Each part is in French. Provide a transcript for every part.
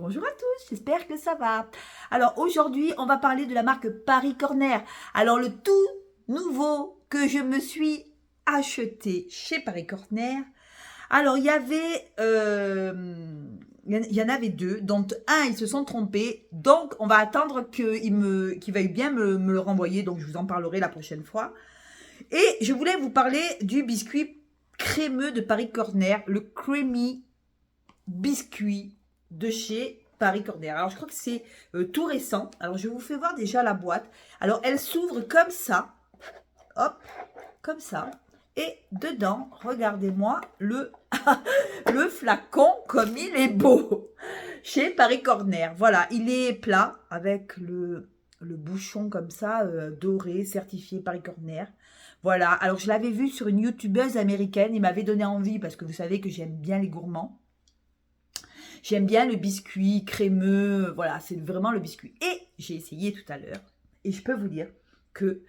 Bonjour à tous, j'espère que ça va. Alors aujourd'hui, on va parler de la marque Paris Corner. Alors le tout nouveau que je me suis acheté chez Paris Corner. Alors il y en avait deux, dont un ils se sont trompés. Donc on va attendre qu'il veuille bien me le renvoyer. Donc je vous en parlerai la prochaine fois. Et je voulais vous parler du biscuit crémeux de Paris Corner, le Creamy biscuit de chez Paris Corner. Alors je crois que c'est tout récent. Alors je vous fais voir déjà la boîte. Alors elle s'ouvre comme ça. Hop, comme ça. Et dedans, regardez-moi le flacon comme il est beau. Chez Paris Corner. Voilà, il est plat avec le bouchon comme ça, doré, certifié Paris Corner. Voilà, alors je l'avais vu sur une youtubeuse américaine. Il m'avait donné envie parce que vous savez que j'aime bien les gourmands. J'aime bien le biscuit crémeux, voilà, c'est vraiment le biscuit. Et j'ai essayé tout à l'heure, et je peux vous dire que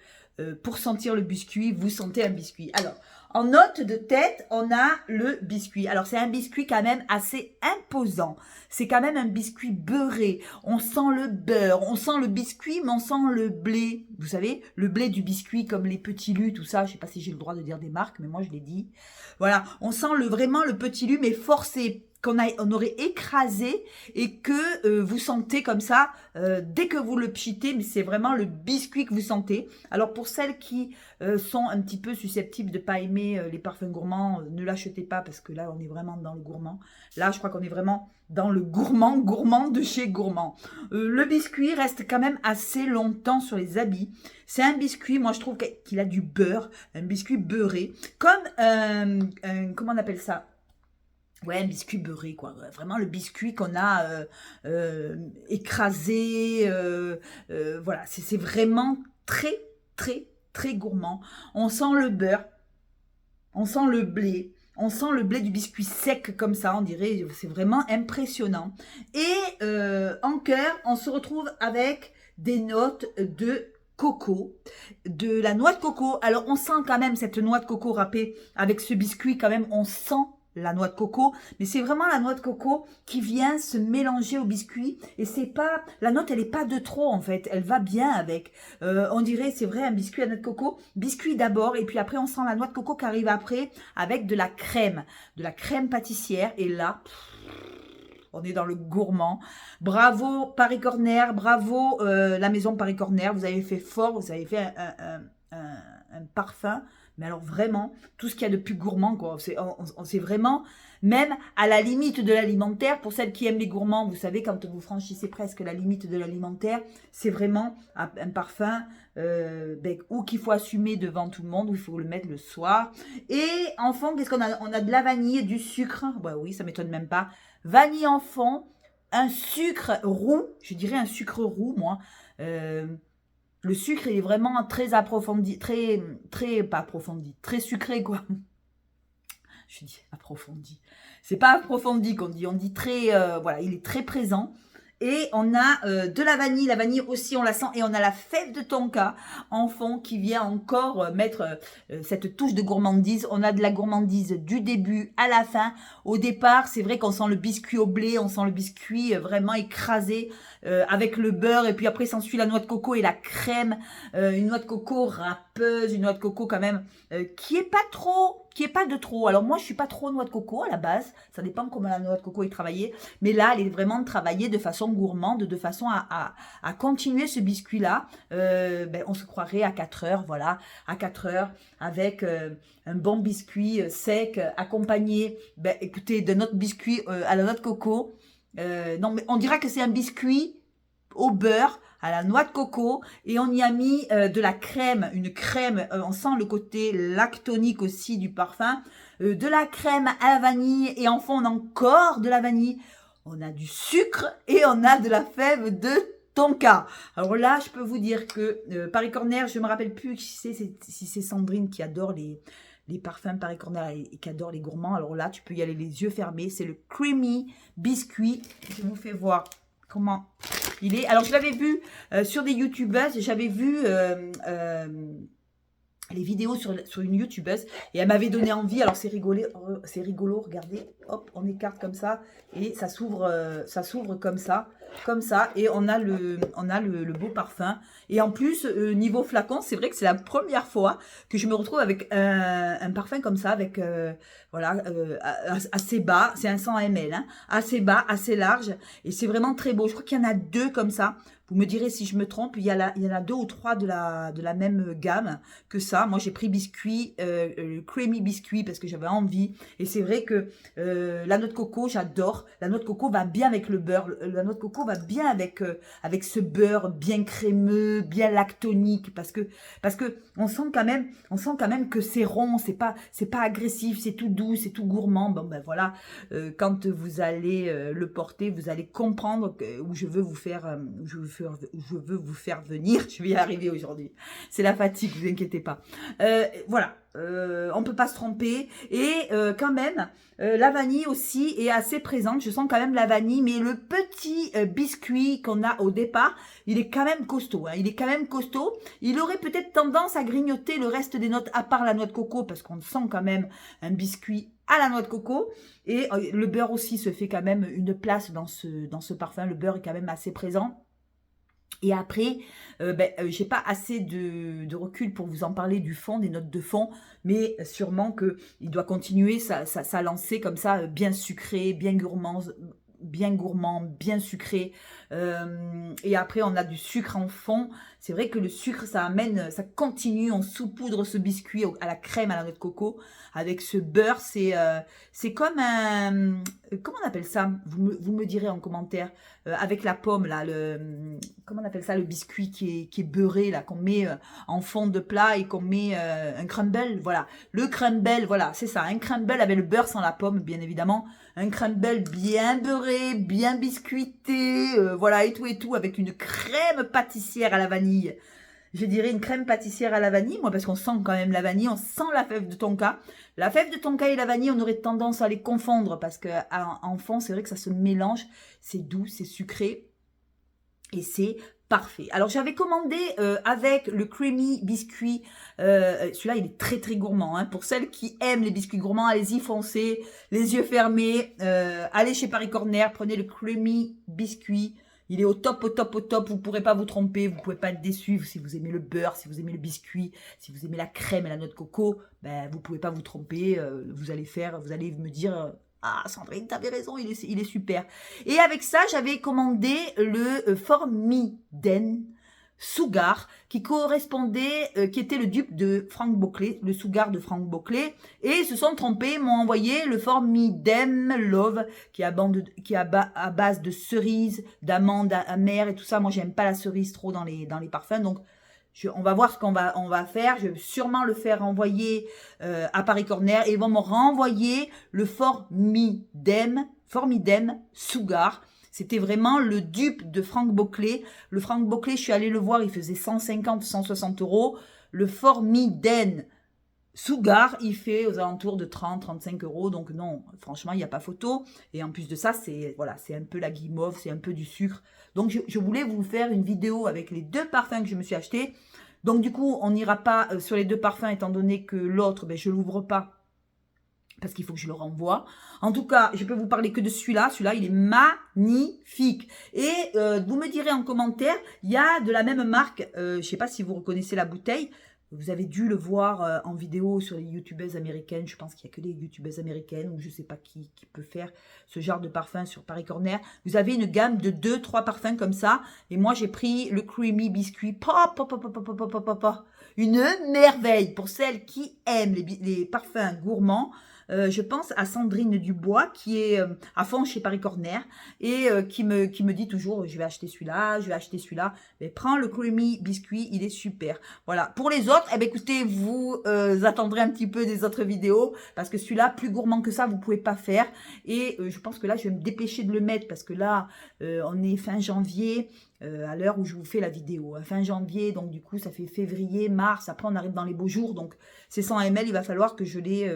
pour sentir le biscuit, vous sentez un biscuit. Alors, en note de tête, on a le biscuit. Alors, c'est un biscuit quand même assez imposant. C'est quand même un biscuit beurré. On sent le beurre, on sent le biscuit, mais on sent le blé. Vous savez, le blé du biscuit, comme les petits lus, tout ça. Je ne sais pas si j'ai le droit de dire des marques, mais moi, je l'ai dit. Voilà, on sent vraiment le petit lus, mais forcé, on aurait écrasé et que vous sentez comme ça, dès que vous le pchitez, mais c'est vraiment le biscuit que vous sentez. Alors pour celles qui sont un petit peu susceptibles de ne pas aimer les parfums gourmands, ne l'achetez pas parce que là on est vraiment dans le gourmand. Là je crois qu'on est vraiment dans le gourmand de chez gourmand. Le biscuit reste quand même assez longtemps sur les habits. C'est un biscuit, moi je trouve qu'il a du beurre, un biscuit beurré, comme comment on appelle ça? Ouais, un biscuit beurré, quoi. Vraiment le biscuit qu'on a écrasé. Voilà, c'est vraiment très, très, très gourmand. On sent le beurre, on sent le blé. On sent le blé du biscuit sec comme ça, on dirait. C'est vraiment impressionnant. Et en cœur, on se retrouve avec des notes de coco, de la noix de coco. Alors, on sent quand même cette noix de coco râpée avec ce biscuit quand même. On sent la noix de coco, mais c'est vraiment la noix de coco qui vient se mélanger au biscuit et c'est pas, la note elle est pas de trop en fait, elle va bien avec, on dirait c'est vrai un biscuit à noix de coco, biscuit d'abord et puis après on sent la noix de coco qui arrive après avec de la crème pâtissière et là on est dans le gourmand. Bravo Paris Corner, bravo la maison Paris Corner, vous avez fait fort, vous avez fait un parfum. Mais alors vraiment, tout ce qu'il y a de plus gourmand, quoi. C'est vraiment, même à la limite de l'alimentaire, pour celles qui aiment les gourmands, vous savez, quand vous franchissez presque la limite de l'alimentaire, c'est vraiment un parfum ou qu'il faut assumer devant tout le monde, ou il faut le mettre le soir. Et en fond, qu'est-ce qu'on a? On a de la vanille et du sucre. Bah oui, ça m'étonne même pas. Vanille en fond, un sucre roux, je dirais un sucre roux, moi. Le sucre il est vraiment très approfondi, pas approfondi, très sucré quoi. Je dis approfondi. C'est pas approfondi qu'on dit, on dit très, voilà, il est très présent. Et on a de la vanille aussi on la sent, et on a la fève de tonka en fond qui vient encore mettre cette touche de gourmandise. On a de la gourmandise du début à la fin. Au départ, c'est vrai qu'on sent le biscuit au blé, on sent le biscuit vraiment écrasé avec le beurre, et puis après s'ensuit la noix de coco et la crème, une noix de coco râpeuse, une noix de coco quand même qui est pas de trop. Alors moi je suis pas trop noix de coco à la base, ça dépend comment la noix de coco est travaillée, mais là elle est vraiment travaillée de façon gourmande, de façon à continuer ce biscuit là. On se croirait à 4 heures, voilà, à 4 heures avec un bon biscuit sec accompagné, écoutez, de notre biscuit à la noix de coco. Non mais on dira que c'est un biscuit au beurre, à la noix de coco, et on y a mis de la crème, une crème, on sent le côté lactonique aussi du parfum, de la crème à la vanille, et en fond on a encore de la vanille, on a du sucre et on a de la fève de tonka. Alors là je peux vous dire que Paris Corner, je me rappelle plus si c'est Sandrine qui adore les parfums Paris Corner et qui adore les gourmands. Alors là tu peux y aller les yeux fermés, c'est le Creamy biscuit. Je vous fais voir comment il est. Alors je l'avais vu sur des youtubeuses, j'avais vu les vidéos sur une youtubeuse et elle m'avait donné envie. Alors c'est rigolo, regardez, hop, on écarte comme ça et ça s'ouvre comme ça, et on a le beau parfum. Et en plus, niveau flacon, c'est vrai que c'est la première fois que je me retrouve avec un parfum comme ça, avec voilà, assez bas, c'est un 100 ml, hein, assez bas, assez large, et c'est vraiment très beau. Je crois qu'il y en a 2 comme ça. Vous me direz si je me trompe, il y en a 2 ou 3 de la même gamme que ça. Moi, j'ai pris biscuit, le creamy biscuit parce que j'avais envie. Et c'est vrai que la noix de coco, j'adore. La noix de coco va bien avec le beurre. La noix de coco va bien avec ce beurre bien crémeux, bien lactonique. Parce que on sent quand même que c'est rond, c'est pas agressif, c'est tout doux, c'est tout gourmand. Bon, ben voilà, quand vous allez le porter, vous allez comprendre où je veux vous faire venir. Je vais y arriver aujourd'hui. C'est la fatigue, vous inquiétez pas. Voilà, on peut pas se tromper. Et quand même, la vanille aussi est assez présente. Je sens quand même la vanille, mais le petit biscuit qu'on a au départ, il est quand même costaud. Hein. Il est quand même costaud. Il aurait peut-être tendance à grignoter le reste des notes, à part la noix de coco, parce qu'on sent quand même un biscuit à la noix de coco. Et le beurre aussi se fait quand même une place dans ce parfum. Le beurre est quand même assez présent. Et après, j'ai pas assez de recul pour vous en parler du fond, des notes de fond, mais sûrement qu'il doit continuer sa lancée comme ça, bien sucré, bien gourmand, bien sucré. Et après, on a du sucre en fond. C'est vrai que le sucre, ça continue, on saupoudre ce biscuit à la crème, à la noix de coco, avec ce beurre. C'est comme un... Comment on appelle ça? Vous me direz en commentaire. Avec la pomme, là, comment on appelle ça, le biscuit qui est beurré, là, qu'on met en fond de plat et qu'on met un crumble, voilà. Le crumble, voilà, c'est ça, un crumble avec le beurre sans la pomme, bien évidemment. Un crumble bien beurré, bien biscuité, voilà, et tout, avec une crème pâtissière à la vanille. Je dirais une crème pâtissière à la vanille, moi, parce qu'on sent quand même la vanille, on sent la fève de tonka. La fève de tonka et la vanille, on aurait tendance à les confondre, parce qu'en fond, c'est vrai que ça se mélange, c'est doux, c'est sucré, et c'est parfait. Alors, j'avais commandé avec le creamy biscuit. Celui-là, il est très, très gourmand. Hein. Pour celles qui aiment les biscuits gourmands, allez-y, foncez, les yeux fermés. Allez chez Paris Corner, prenez le creamy biscuit. Il est au top, au top, au top. Vous ne pourrez pas vous tromper. Vous ne pouvez pas être déçu. Si vous aimez le beurre, si vous aimez le biscuit, si vous aimez la crème et la noix de coco, ben, vous ne pouvez pas vous tromper. Vous allez me dire... Ah, Sandrine, t'avais raison, il est super. Et avec ça, j'avais commandé le Formiden Sugar, qui correspondait, qui était le dupe de Franck Boclet, le Sugar de Franck Boclet. Et ils se sont trompés, m'ont envoyé le Formidem Love, qui est à base de cerises, d'amandes amères et tout ça. Moi, j'aime pas la cerise trop dans les parfums, donc... on va voir ce qu'on va faire. Je vais sûrement le faire envoyer à Paris Corner. Et ils vont me renvoyer le Formidem Sugar. C'était vraiment le dupe de Franck Boclet. Le Franck Boclet, je suis allée le voir, il faisait 150, 160 euros. Le Formidem Sugar, il fait aux alentours de 30, 35 euros. Donc non, franchement, il n'y a pas photo. Et en plus de ça, c'est un peu la guimauve, c'est un peu du sucre. Donc je voulais vous faire une vidéo avec les 2 parfums que je me suis achetés. Donc du coup, on n'ira pas sur les 2 parfums, étant donné que l'autre, je ne l'ouvre pas. Parce qu'il faut que je le renvoie. En tout cas, je peux vous parler que de celui-là. Celui-là, il est magnifique. Et vous me direz en commentaire, il y a de la même marque, je ne sais pas si vous reconnaissez la bouteille. Vous avez dû le voir en vidéo sur les youtubeuses américaines. Je pense qu'il n'y a que des youtubeuses américaines ou je ne sais pas qui peut faire ce genre de parfum sur Paris Corner. Vous avez une gamme de 2-3 parfums comme ça. Et moi, j'ai pris le Creamy Biscuit. Une merveille pour celles qui aiment les parfums gourmands. Je pense à Sandrine Dubois qui est à fond chez Paris Corner et qui me dit toujours je vais acheter celui-là, mais prends le Creamy Biscuit, il est super. Voilà, pour les autres, écoutez, vous attendrez un petit peu des autres vidéos parce que celui-là, plus gourmand que ça, vous pouvez pas faire et je pense que là, je vais me dépêcher de le mettre parce que là, on est fin janvier. À l'heure où je vous fais la vidéo, fin janvier, donc du coup ça fait février, mars, après on arrive dans les beaux jours, donc ces 100 ml, il va falloir que je les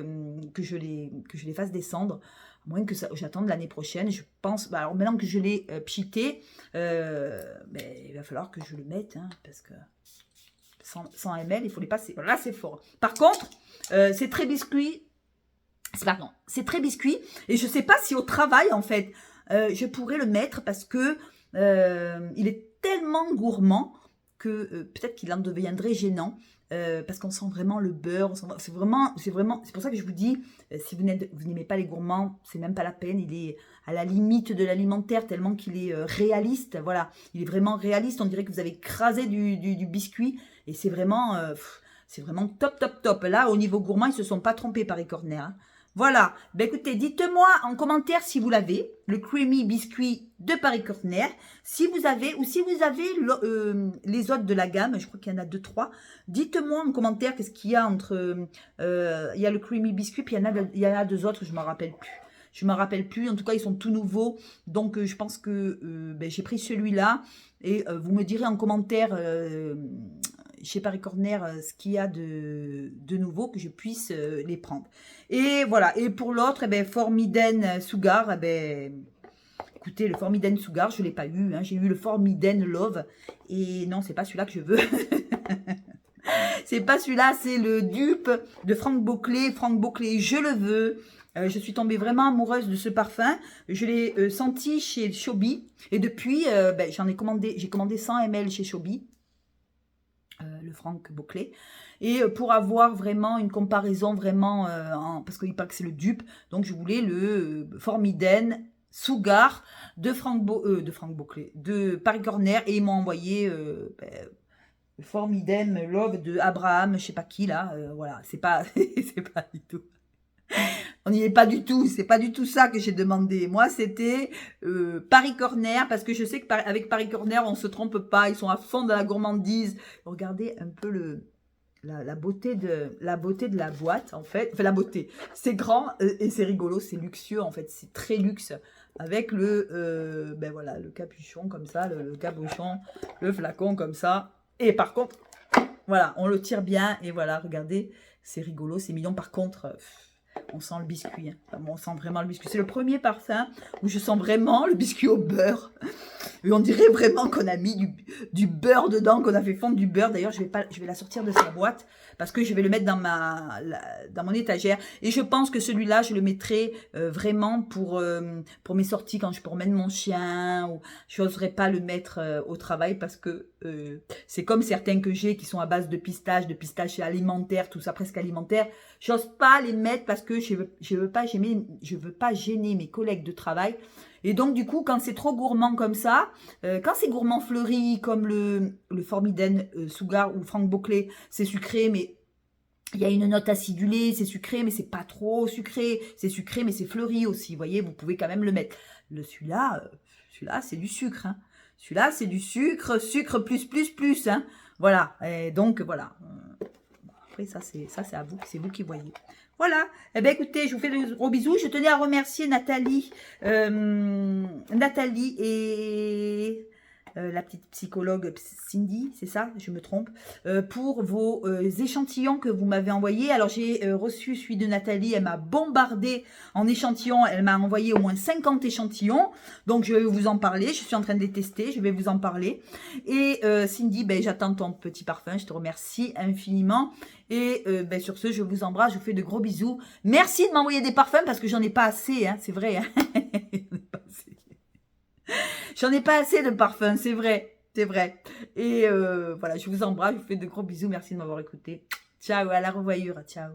fasse descendre, à moins que j'attende l'année prochaine, je pense, alors maintenant que je l'ai pchité, il va falloir que je le mette, hein, parce 100 ml, il faut les passer. Voilà, là, c'est fort. Par contre, c'est très biscuit. Pardon, c'est très biscuit. Et je ne sais pas si au travail, en fait, je pourrais le mettre parce que il est tellement gourmand que peut-être qu'il en deviendrait gênant. Parce qu'on sent vraiment le beurre, c'est pour ça que je vous dis, si vous n'aimez pas les gourmands, c'est même pas la peine, il est à la limite de l'alimentaire tellement qu'il est réaliste, voilà, il est vraiment réaliste, on dirait que vous avez écrasé du biscuit, et c'est vraiment top, top, top. Là, au niveau gourmand, ils se sont pas trompés, Paris Corner, hein. Voilà, ben écoutez, dites-moi en commentaire si vous l'avez, le creamy biscuit de Paris Corner, si vous avez, ou si vous avez les autres de la gamme, je crois qu'il y en a 2-3, dites-moi en commentaire qu'est-ce qu'il y a entre, il y a le creamy biscuit, puis il y en a 2 autres, je ne m'en rappelle plus. Je ne m'en rappelle plus, en tout cas ils sont tout nouveaux, donc je pense que ben, j'ai pris celui-là, et vous me direz en commentaire chez Paris Corner ce qu'il y a de nouveau, que je puisse les prendre. Et voilà, et pour l'autre, eh ben, Formiden Sugar, eh ben, écoutez, le Formiden Sugar, je ne l'ai pas eu, hein, j'ai eu le Formiden Love, et non, c'est pas celui-là que je veux. C'est pas celui-là, c'est le dupe de Franck Boclet. Franck Boclet, je le veux. Je suis tombée vraiment amoureuse de ce parfum. Je l'ai senti chez Chobi. Et depuis, ben, j'ai commandé 100 ml chez Chobi. Le Franck Boclet. Et pour avoir vraiment une comparaison, vraiment, parce qu'il paraît que c'est le dupe. Donc, je voulais le Formiden Sugar de Franck Boclet, de Paris Corner. Et ils m'ont envoyé... ben, Formidem Love de Abraham, je sais pas qui là, voilà, c'est pas, c'est pas du tout. On n'y est pas du tout, c'est pas du tout ça que j'ai demandé. Moi, c'était Paris Corner, parce que je sais qu'avec Paris Corner, on se trompe pas, ils sont à fond dans la gourmandise. Regardez un peu la beauté de la boîte, en fait. Enfin, la beauté, c'est grand et c'est rigolo, c'est luxueux, en fait, c'est très luxe. Avec ben voilà, le capuchon comme ça, le cabochon, le flacon comme ça. Et par contre, voilà, on le tire bien. Et voilà, regardez, c'est rigolo, c'est mignon. Par contre, on sent le biscuit. Hein. Enfin, bon, on sent vraiment le biscuit. C'est le premier parfum où je sens vraiment le biscuit au beurre. Et on dirait vraiment qu'on a mis du beurre dedans, qu'on a fait fondre du beurre. D'ailleurs, je vais la sortir de sa boîte parce que je vais le mettre dans mon étagère. Et je pense que celui-là, je le mettrai vraiment pour mes sorties, quand je promène mon chien. Ou je n'oserais pas le mettre au travail parce que c'est comme certains que j'ai qui sont à base de pistache alimentaire, tout ça presque alimentaire. J'ose pas les mettre parce que je veux pas gêner mes collègues de travail. Et donc, du coup, quand c'est trop gourmand comme ça, quand c'est gourmand fleuri, comme le Formiden Sugar ou Franck Boclet, c'est sucré, mais il y a une note acidulée, c'est sucré, mais c'est pas trop sucré. C'est sucré, mais c'est fleuri aussi. Vous voyez, vous pouvez quand même le mettre. Celui-là, c'est du sucre. Hein. Celui-là, c'est du sucre plus. Hein. Voilà. Et donc, voilà. Après, ça, c'est à vous. C'est vous qui voyez. Voilà, eh bien écoutez, je vous fais de gros bisous. Je tenais à remercier Nathalie et la petite psychologue Cindy, c'est ça, je me trompe, pour vos échantillons que vous m'avez envoyés. Alors j'ai reçu celui de Nathalie, elle m'a bombardé en échantillons, elle m'a envoyé au moins 50 échantillons, donc je vais vous en parler, je suis en train de les tester, je vais vous en parler. Et Cindy, ben, j'attends ton petit parfum, je te remercie infiniment. Et ben, sur ce, je vous embrasse, je vous fais de gros bisous. Merci de m'envoyer des parfums parce que j'en ai pas assez, hein, c'est vrai. Hein. J'en ai pas assez de parfums, c'est vrai, c'est vrai. Et voilà, je vous embrasse, je vous fais de gros bisous. Merci de m'avoir écouté. Ciao, à la revoyure, ciao.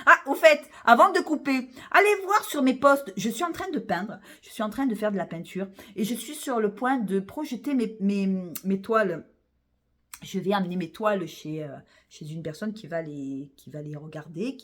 Ah, au fait, avant de couper, allez voir sur mes posts, je suis en train de peindre, je suis en train de faire de la peinture et je suis sur le point de projeter mes toiles. Je vais amener mes toiles chez une personne qui va les regarder,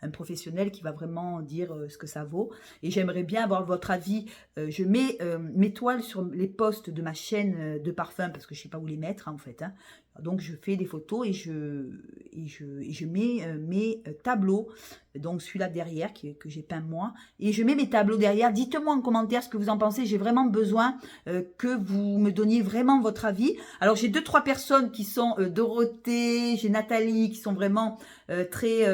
un professionnel qui va vraiment dire ce que ça vaut. Et j'aimerais bien avoir votre avis. Je mets mes toiles sur les posts de ma chaîne de parfum parce que je ne sais pas où les mettre en fait. Hein. Donc je fais des photos et je mets mes tableaux. Donc celui-là derrière que j'ai peint moi. Et je mets mes tableaux derrière. Dites-moi en commentaire ce que vous en pensez. J'ai vraiment besoin que vous me donniez vraiment votre avis. Alors j'ai 2-3 personnes qui sont Dorothée, j'ai Nathalie qui sont vraiment très...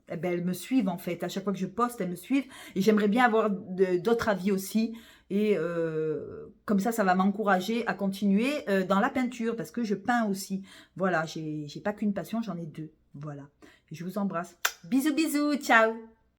eh ben, elles me suivent en fait. À chaque fois que je poste, elles me suivent. Et j'aimerais bien avoir d'autres avis aussi. Et comme ça va m'encourager à continuer dans la peinture, parce que je peins aussi. Voilà, j'ai pas qu'une passion, j'en ai deux. Voilà. Je vous embrasse. Bisous, bisous, ciao.